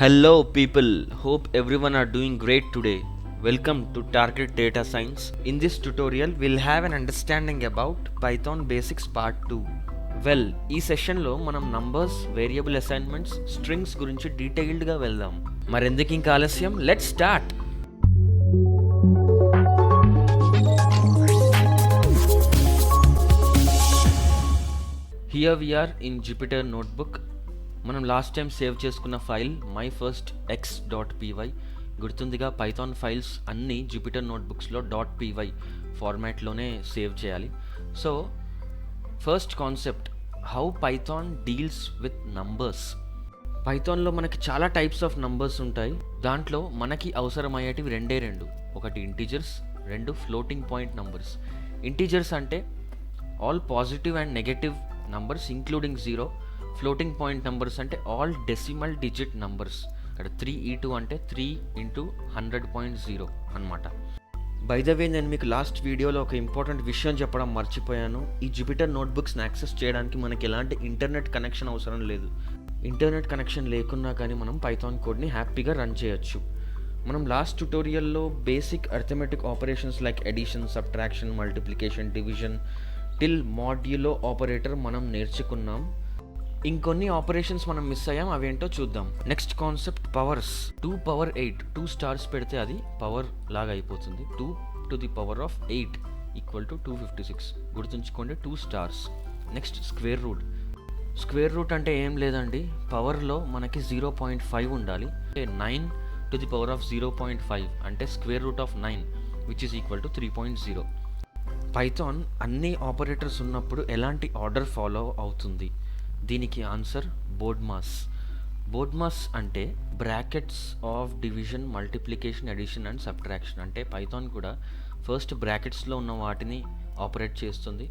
Hello people, hope everyone are doing great today. Welcome to Target Data Science. In this tutorial, we'll have an understanding about Python Basics Part 2. Well ఈ సెషన్లో మనం numbers, variable assignments, strings గురించి డీటెయిల్డ్గా వెళ్దాం. మరెందుకు ఇంకా ఆలస్యం, let's start. Here we are in Jupyter notebook. మనం లాస్ట్ టైం సేవ్ చేసుకున్న ఫైల్ myfirstx.py. గుర్తుందిగా, పైథాన్ ఫైల్స్ అన్నీ జుపిటర్ నోట్బుక్స్లో .py ఫార్మాట్లోనే సేవ్ చేయాలి. So first concept, how Python deals with numbers. పైథాన్లో మనకి చాలా టైప్స్ ఆఫ్ నంబర్స్ ఉంటాయి. దాంట్లో మనకి అవసరమయ్యేటివి రెండు. ఒకటి ఇంటీజర్స్, రెండు ఫ్లోటింగ్ పాయింట్ నంబర్స్. ఇంటీజర్స్ అంటే all positive and negative numbers including 0. Floating point numbers అంటే ఆల్ డెసిమల్ డిజిట్ నంబర్స్. ఇక్కడ 3e2 అంటే 3 × 100.0 అనమాట. బై ద వే, నేను మీకు లాస్ట్ వీడియోలో ఒక ఇంపార్టెంట్ విషయం చెప్పడం మర్చిపోయాను. ఈ జుపిటర్ నోట్బుక్స్ని యాక్సెస్ చేయడానికి మనకి ఎలాంటి ఇంటర్నెట్ కనెక్షన్ అవసరం లేదు. ఇంటర్నెట్ కనెక్షన్ లేకున్నా కానీ మనం పైథాన్ కోడ్ని హ్యాపీగా రన్ చేయొచ్చు. మనం లాస్ట్ ట్యుటోరియల్లో basic arithmetic operations like addition, subtraction, multiplication, division till modulo operator మనం నేర్చుకున్నాం. ఇంకొన్ని ఆపరేషన్స్ మనం మిస్ అయ్యాం, అవేంటో చూద్దాం. Next concept, powers. 2 power 8, 2 stars పెడితే అది పవర్ లాగా అయిపోతుంది. 2 to the power of 8 = 256. గుర్తుంచుకోండి, 2 stars. Next square root. Square root అంటే ఏం లేదండి, పవర్లో మనకి 0.5 ఉండాలి. 9 to the power of 0.5 అంటే square root of 9 which is equal to 3.0. Python అన్ని ఆపరేటర్స్ ఉన్నప్పుడు ఎలాంటి ఆర్డర్ ఫాలో అవుతుంది? దీనికి ఆన్సర్ బోర్డ్మాస్. బోర్డ్మాస్ అంటే brackets of division, multiplication, addition and subtraction. అంటే పైథాన్ కూడా ఫస్ట్ బ్రాకెట్స్లో ఉన్న వాటిని ఆపరేట్ చేస్తుంది,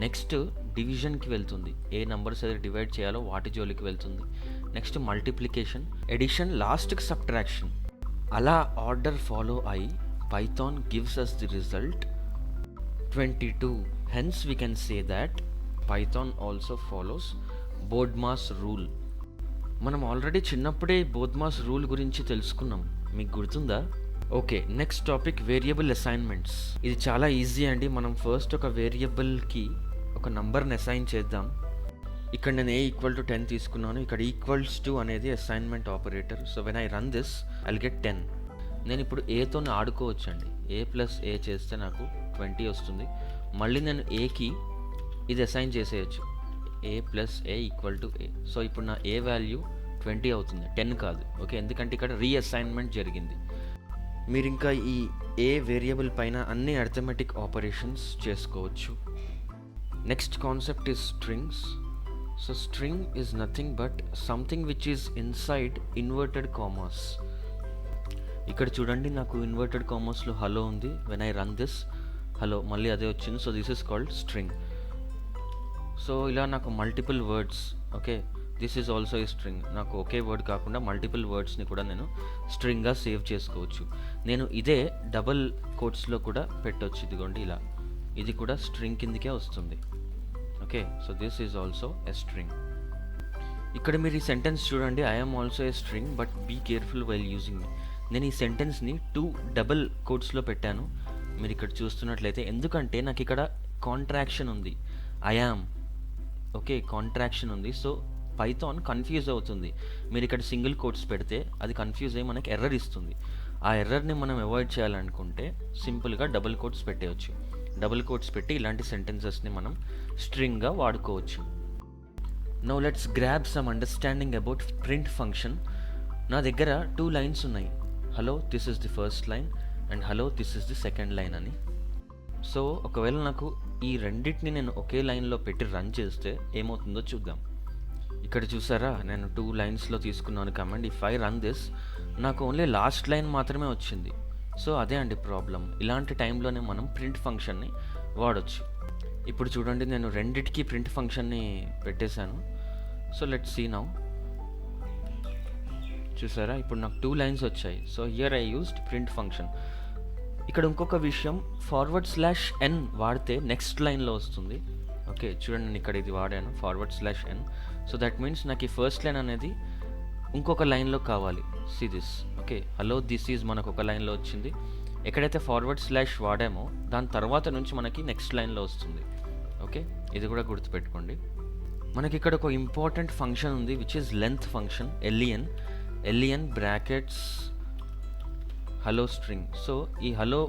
నెక్స్ట్ డివిజన్కి వెళ్తుంది, ఏ నంబర్స్ అయితే డివైడ్ చేయాలో వాటి జోలికి వెళ్తుంది, నెక్స్ట్ మల్టిప్లికేషన్, ఎడిషన్, లాస్ట్కి సబ్ట్రాక్షన్. అలా ఆర్డర్ ఫాలో అయి Python gives us the result 22. Hence we can say that Python also follows BODMAS rule. మనం ఆల్రెడీ చిన్నప్పుడే బోర్డ్మాస్ రూల్ గురించి తెలుసుకున్నాం, మీకు గుర్తుందా? Okay, next topic, variable assignments. ఇది చాలా ఈజీ అండి. మనం ఫస్ట్ ఒక వేరియబుల్కి ఒక నంబర్ని అసైన్ చేద్దాం. ఇక్కడ నేను a = 10 తీసుకున్నాను. ఇక్కడ =2 అనేది assignment operator. So when I run this I'll get 10. నేను ఇప్పుడు ఏతో ఆడుకోవచ్చు అండి. a + a చేస్తే నాకు 20 వస్తుంది. మళ్ళీ నేను ఏకి ఇది అసైన్ చేసేయచ్చు, a + a = a. సో ఇప్పుడు నా a వాల్యూ 20 అవుతుంది, 10 కాదు. ఓకే, ఎందుకంటే ఇక్కడ రీఅసైన్మెంట్ జరిగింది. మీరు ఇంకా ఈ ఏ వేరియబుల్ పైన అన్ని అర్థమెటిక్ ఆపరేషన్స్ చేసుకోవచ్చు. Next concept is strings. So string is nothing but something which is inside inverted commas. ఇక్కడ చూడండి, నాకు ఇన్వర్టెడ్ కామర్స్లో హలో ఉంది. When I run this, hello మళ్ళీ అదే వచ్చింది. So this is called string. So ఇలా నాకు multiple words, okay, this is also a string. నాకు ఒకే వర్డ్ కాకుండా మల్టిపుల్ వర్డ్స్ని కూడా నేను స్ట్రింగ్గా సేవ్ చేసుకోవచ్చు. నేను ఇదే డబుల్ కోట్స్లో కూడా పెట్టవచ్చు. ఇదిగోండి ఇలా, ఇది కూడా స్ట్రింగ్ కిందకే వస్తుంది. Okay, so this is also a string. ఇక్కడ మీరు ఈ సెంటెన్స్ చూడండి, I am also a string but be careful while using me. నేను ఈ సెంటెన్స్ని 2 డబుల్ కోట్స్లో పెట్టాను, మీరు ఇక్కడ చూస్తున్నట్లయితే. ఎందుకంటే నాకు ఇక్కడ కాంట్రాక్షన్ ఉంది, ఐ యామ్, ఓకే, కాంట్రాక్షన్ ఉంది. సో పైథాన్ కన్ఫ్యూజ్ అవుతుంది. మీరు ఇక్కడ సింగిల్ కోట్స్ పెడితే అది కన్ఫ్యూజ్ అయ్యి మనకి ఎర్రర్ ఇస్తుంది. ఆ ఎర్రర్ని మనం అవాయిడ్ చేయాలనుకుంటే సింపుల్గా డబుల్ కోట్స్ పెట్టేయచ్చు. డబుల్ కోట్స్ పెట్టి ఇలాంటి సెంటెన్సెస్ని మనం స్ట్రింగ్గా వాడుకోవచ్చు. Now let's grab some understanding about print function. నా దగ్గర 2 లైన్స్ ఉన్నాయి. Hello this is the first line and hello this is the second line అని. సో ఒకవేళ నాకు ఈ రెండింటిని నేను ఒకే లైన్లో పెట్టి రన్ చేస్తే ఏమవుతుందో చూద్దాం. ఇక్కడ చూసారా, నేను 2 లైన్స్లో తీసుకున్నాను command. If I run this, నాకు ఓన్లీ లాస్ట్ లైన్ మాత్రమే వచ్చింది. సో అదే అండి ప్రాబ్లం. ఇలాంటి టైంలోనే మనం ప్రింట్ ఫంక్షన్ని వాడచ్చు. ఇప్పుడు చూడండి, నేను రెండిటికి ప్రింట్ ఫంక్షన్ని పెట్టేశాను. So let's see now. చూసారా, ఇప్పుడు నాకు 2 లైన్స్ వచ్చాయి. So here I used print function. ఇక్కడ ఇంకొక విషయం, /n వాడితే నెక్స్ట్ లైన్లో వస్తుంది. ఓకే, చూడండి, నేను ఇక్కడ ఇది వాడాను /n. సో దట్ మీన్స్ నాకు ఈ ఫస్ట్ లైన్ అనేది ఇంకొక లైన్లో కావాలి. See this. Okay, hello this is మనకు ఒక లైన్లో వచ్చింది. ఎక్కడైతే ఫార్వర్డ్ స్లాష్ వాడామో దాని తర్వాత నుంచి మనకి నెక్స్ట్ లైన్లో వస్తుంది. ఓకే, ఇది కూడా గుర్తుపెట్టుకోండి. మనకి ఇక్కడ ఒక ఇంపార్టెంట్ ఫంక్షన్ ఉంది which is length function, LEN brackets hello string. So ఈ హలో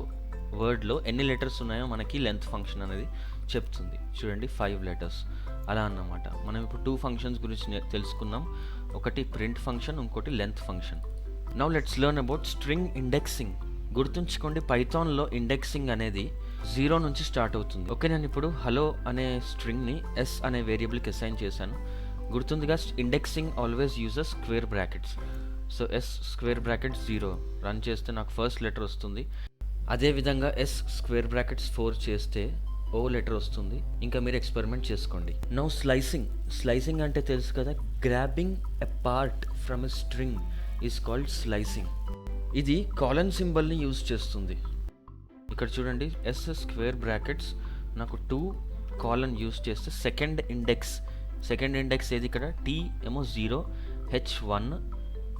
వర్డ్లో ఎన్ని లెటర్స్ ఉన్నాయో మనకి లెంత్ ఫంక్షన్ అనేది చెప్తుంది. చూడండి 5 లెటర్స్ అలా అన్నమాట. మనం ఇప్పుడు 2 ఫంక్షన్స్ గురించి తెలుసుకున్నాం. ఒకటి ప్రింట్ ఫంక్షన్, ఇంకోటి length function. Now let's learn about string indexing. గుర్తుంచుకోండి, పైథాన్లో ఇండెక్సింగ్ అనేది 0 నుంచి స్టార్ట్ అవుతుంది. ఓకే, నేను ఇప్పుడు హలో అనే స్ట్రింగ్ని ఎస్ అనే వేరియబుల్కి అసైన్ చేశాను. గుర్తుందిగా, indexing always uses square brackets. So s square brackets 0 run చేస్తే నాకు ఫస్ట్ లెటర్ వస్తుంది. అదేవిధంగా ఎస్ స్క్వేర్ బ్రాకెట్స్ 4 చేస్తే ఓ లెటర్ వస్తుంది. ఇంకా మీరు ఎక్స్పెరిమెంట్ చేసుకోండి. నౌ స్లైసింగ్ అంటే తెలుసు కదా, grabbing a part from a string is called slicing. ఇది కాలన్ సింబల్ని యూజ్ చేస్తుంది. ఇక్కడ చూడండి, ఎస్ స్క్వేర్ బ్రాకెట్స్ నాకు 2 కాలన్ యూజ్ చేస్తే సెకండ్ ఇండెక్స్ ఏది ఇక్కడ, టీ ఏమో 0, H1,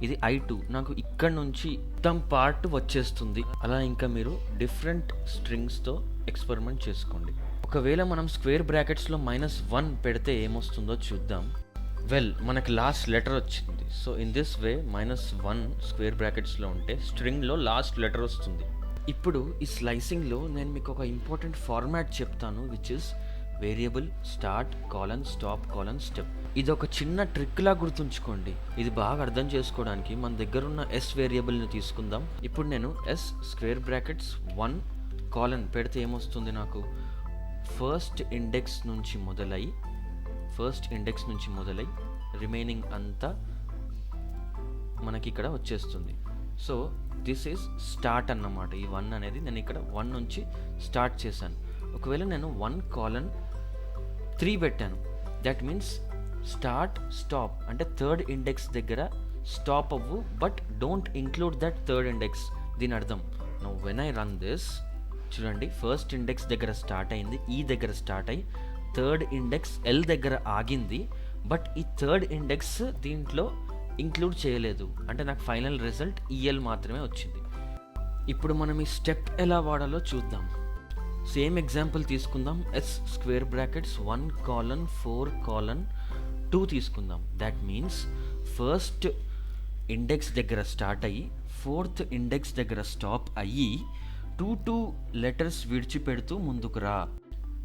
ఇది I2. నాకు ఇక్కడ నుంచి మొత్తం పార్ట్ వచ్చేస్తుంది. అలా ఇంకా మీరు డిఫరెంట్ స్ట్రింగ్స్తో ఎక్స్పెరిమెంట్ చేసుకోండి. ఒకవేళ మనం స్క్వేర్ బ్రాకెట్స్లో -1 పెడితే ఏమొస్తుందో చూద్దాం. మనకి లాస్ట్ లెటర్ వచ్చింది. So in this way -1 square బ్రాకెట్స్లో ఉంటే స్ట్రింగ్లో లాస్ట్ లెటర్ వస్తుంది. ఇప్పుడు ఈ స్లైసింగ్లో నేను మీకు ఒక ఇంపార్టెంట్ ఫార్మాట్ చెప్తాను which is variable start colon stop colon step. ఇది ఒక చిన్న ట్రిక్లా గుర్తుంచుకోండి. ఇది బాగా అర్థం చేసుకోవడానికి మన దగ్గర ఉన్న ఎస్ వేరియబుల్ని తీసుకుందాం. ఇప్పుడు నేను ఎస్ స్క్వేర్ బ్రాకెట్స్ 1 కాలన్ పెడితే ఏమొస్తుంది, నాకు ఫస్ట్ ఇండెక్స్ నుంచి మొదలై రిమైనింగ్ అంతా మనకి ఇక్కడ వచ్చేస్తుంది. సో దిస్ ఈజ్ స్టార్ట్ అన్నమాట. ఈ 1 అనేది నేను ఇక్కడ 1 నుంచి స్టార్ట్ చేశాను. ఒకవేళ నేను 1:3 పెట్టాను, దట్ మీన్స్ స్టార్ట్ స్టాప్ అంటే థర్డ్ ఇండెక్స్ దగ్గర స్టాప్ అవ్వు, but don't include that third index. దీని అర్థం, now when I run this, చూడండి ఫస్ట్ ఇండెక్స్ దగ్గర స్టార్ట్ అయింది, ఈ దగ్గర స్టార్ట్ అయ్యి థర్డ్ ఇండెక్స్ ఎల్ దగ్గర ఆగింది, బట్ ఈ థర్డ్ ఇండెక్స్ దీంట్లో ఇంక్లూడ్ చేయలేదు. అంటే నాకు ఫైనల్ రిజల్ట్ ఈఎల్ మాత్రమే వచ్చింది. ఇప్పుడు మనం ఈ స్టెప్ ఎలా వాడాలో చూద్దాం. సేమ్ ఎగ్జాంపుల్ తీసుకుందాం. ఎస్ స్క్వేర్ బ్రాకెట్స్ 1:4:2 తీసుకుందాం. దట్ మీన్స్ ఫస్ట్ ఇండెక్స్ దగ్గర స్టార్ట్ అయ్యి ఫోర్త్ ఇండెక్స్ దగ్గర స్టాప్ అయ్యి 2 లెటర్స్ విడిచిపెడుతూ ముందుకు రా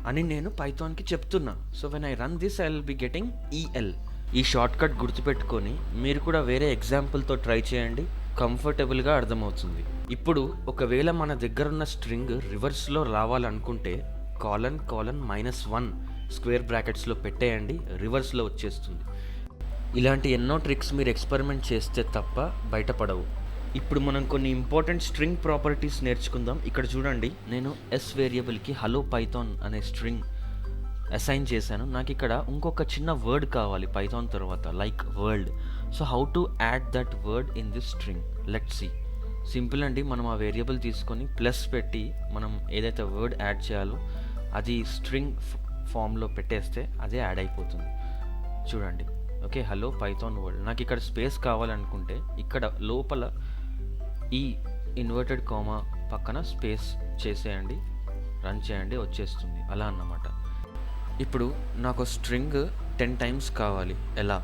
అని నేను పైథాన్కి చెప్తున్నా. So when I run this I will be getting EL. ఈ షార్ట్ కట్ గుర్తుపెట్టుకొని మీరు కూడా వేరే ఎగ్జాంపుల్తో ట్రై చేయండి, కంఫర్టబుల్గా అర్థమవుతుంది. ఇప్పుడు ఒకవేళ మన దగ్గర ఉన్న స్ట్రింగ్ రివర్స్లో రావాలనుకుంటే కాలన్ -1 స్క్వేర్ బ్రాకెట్స్లో పెట్టేయండి, రివర్స్లో వచ్చేస్తుంది. ఇలాంటి ఎన్నో ట్రిక్స్ మీరు ఎక్స్పెరిమెంట్ చేస్తే తప్ప బయటపడవు. ఇప్పుడు మనం కొన్ని ఇంపార్టెంట్ స్ట్రింగ్ ప్రాపర్టీస్ నేర్చుకుందాం. ఇక్కడ చూడండి, నేను ఎస్ వేరియబుల్కి హలో పైథాన్ అనే స్ట్రింగ్ అసైన్ చేశాను. నాకు ఇక్కడ ఇంకొక చిన్న వర్డ్ కావాలి పైథాన్ తర్వాత, like world. So how to add that word in this string, let's see. Simple అండి, మనం ఆ వేరియబుల్ తీసుకొని ప్లస్ పెట్టి మనం ఏదైతే వర్డ్ యాడ్ చేయాలో అది స్ట్రింగ్ ఫామ్లో పెట్టేస్తే అదే యాడ్ అయిపోతుంది. చూడండి, ఓకే, హలో పైథాన్ వరల్డ్. నాకు ఇక్కడ స్పేస్ కావాలనుకుంటే ఇక్కడ లోపల ఈ ఇన్వర్టెడ్ కామా పక్కన స్పేస్ చేసేయండి, రన్ చేయండి, వచ్చేస్తుంది. అలా అన్నమాట. ఇప్పుడు నాకు స్ట్రింగ్ 10 టైమ్స్ కావాలి. ఎలా?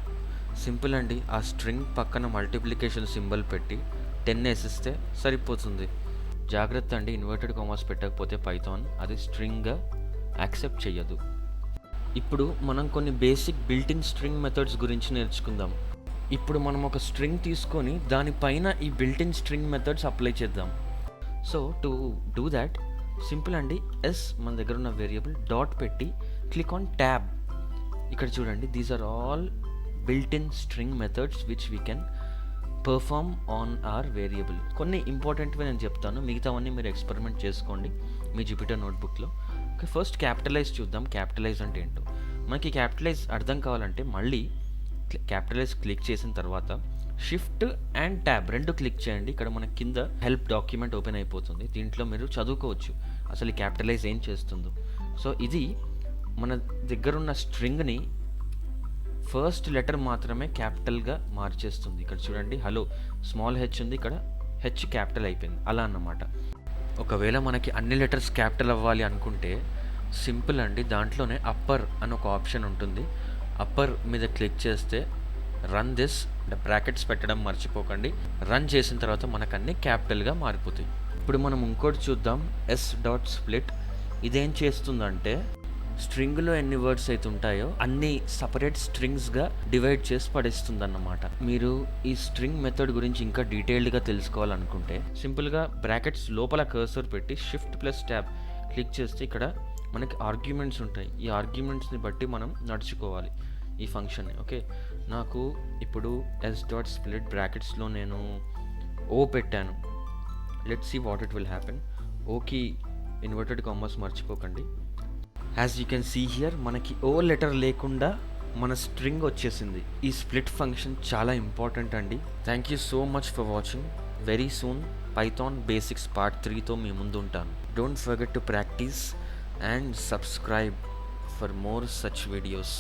సింపుల్ అండి, ఆ స్ట్రింగ్ పక్కన మల్టిప్లికేషన్ సింబల్ పెట్టి 10 వేసిస్తే సరిపోతుంది. జాగ్రత్త అండి, ఇన్వర్టెడ్ కామాస్ పెట్టకపోతే పైథాన్ అది స్ట్రింగ్గా యాక్సెప్ట్ చెయ్యదు. ఇప్పుడు మనం కొన్ని బేసిక్ బిల్ట్-ఇన్ స్ట్రింగ్ మెథడ్స్ గురించి నేర్చుకుందాం. ఇప్పుడు మనం ఒక స్ట్రింగ్ తీసుకొని దానిపైన ఈ బిల్ట్-ఇన్ స్ట్రింగ్ మెథడ్స్ అప్లై చేద్దాం. So to do that simple అండి, ఎస్ మన దగ్గర ఉన్న వేరియబుల్ డాట్ పెట్టి క్లిక్ ఆన్ ట్యాబ్. ఇక్కడ చూడండి, these are all built-in string methods which we can perform on our variable. కొన్ని ఇంపార్టెంట్వి నేను చెప్తాను, మిగతావన్నీ మీరు ఎక్స్పెరిమెంట్ చేసుకోండి మీ జూపిటర్ నోట్బుక్లో. ఓకే, ఫస్ట్ క్యాపిటలైజ్ చూద్దాం. క్యాపిటలైజ్ అంటే ఏంటో మనకి క్యాపిటలైజ్ అర్థం కావాలంటే మళ్ళీ క్యాపిటలైజ్ క్లిక్ చేసిన తర్వాత షిఫ్ట్ అండ్ ట్యాబ్ 2 క్లిక్ చేయండి. ఇక్కడ మన కింద హెల్ప్ డాక్యుమెంట్ ఓపెన్ అయిపోతుంది. దీంట్లో మీరు చదువుకోవచ్చు అసలు ఈ క్యాపిటలైజ్ ఏం చేస్తుందో. సో ఇది మన దగ్గర ఉన్న స్ట్రింగ్ని ఫస్ట్ లెటర్ మాత్రమే క్యాపిటల్గా మార్చేస్తుంది. ఇక్కడ చూడండి, హలో స్మాల్ హెచ్ ఉంది, ఇక్కడ హెచ్ క్యాపిటల్ అయిపోయింది, అలా అన్నమాట. ఒకవేళ మనకి అన్ని లెటర్స్ క్యాపిటల్ అవ్వాలి అనుకుంటే సింపుల్ అండి, దాంట్లోనే అప్పర్ అని ఒక ఆప్షన్ ఉంటుంది. అప్పర్ మీద క్లిక్ చేస్తే రన్ దిస్ బ్రాకెట్స్ పెట్టడం మర్చిపోకండి. రన్ చేసిన తర్వాత మనకు అన్ని క్యాపిటల్గా మారిపోతాయి. ఇప్పుడు మనం ఇంకోటి చూద్దాం, s.split. ఇదేం చేస్తుందంటే స్ట్రింగ్లో ఎన్ని వర్డ్స్ అయితే ఉంటాయో అన్ని సపరేట్ స్ట్రింగ్స్గా డివైడ్ చేసి పడేస్తుంది అన్నమాట. మీరు ఈ స్ట్రింగ్ మెథడ్ గురించి ఇంకా డీటెయిల్డ్గా తెలుసుకోవాలనుకుంటే సింపుల్గా బ్రాకెట్స్ లోపల కర్సర్ పెట్టి Shift+Tab క్లిక్ చేస్తే ఇక్కడ మనకి ఆర్గ్యుమెంట్స్ ఉంటాయి. ఈ ఆర్గ్యుమెంట్స్ని బట్టి మనం నడుచుకోవాలి ఈ ఫంక్షన్ని. ఓకే, నాకు ఇప్పుడు s.split బ్రాకెట్స్లో నేను ఓ పెట్టాను. Let's see what it will happen. Okay inverted commas మర్చిపోకండి. As you can see here మనకి ఓ లెటర్ లేకుండా మన స్ట్రింగ్ వచ్చేసింది. ఈ స్ప్లిట్ ఫంక్షన్ చాలా ఇంపార్టెంట్ అండి. Thank you so much for watching. Very soon Python basics part 3తో మీ ముందు ఉంటాను. Don't forget to practice and subscribe for more such videos.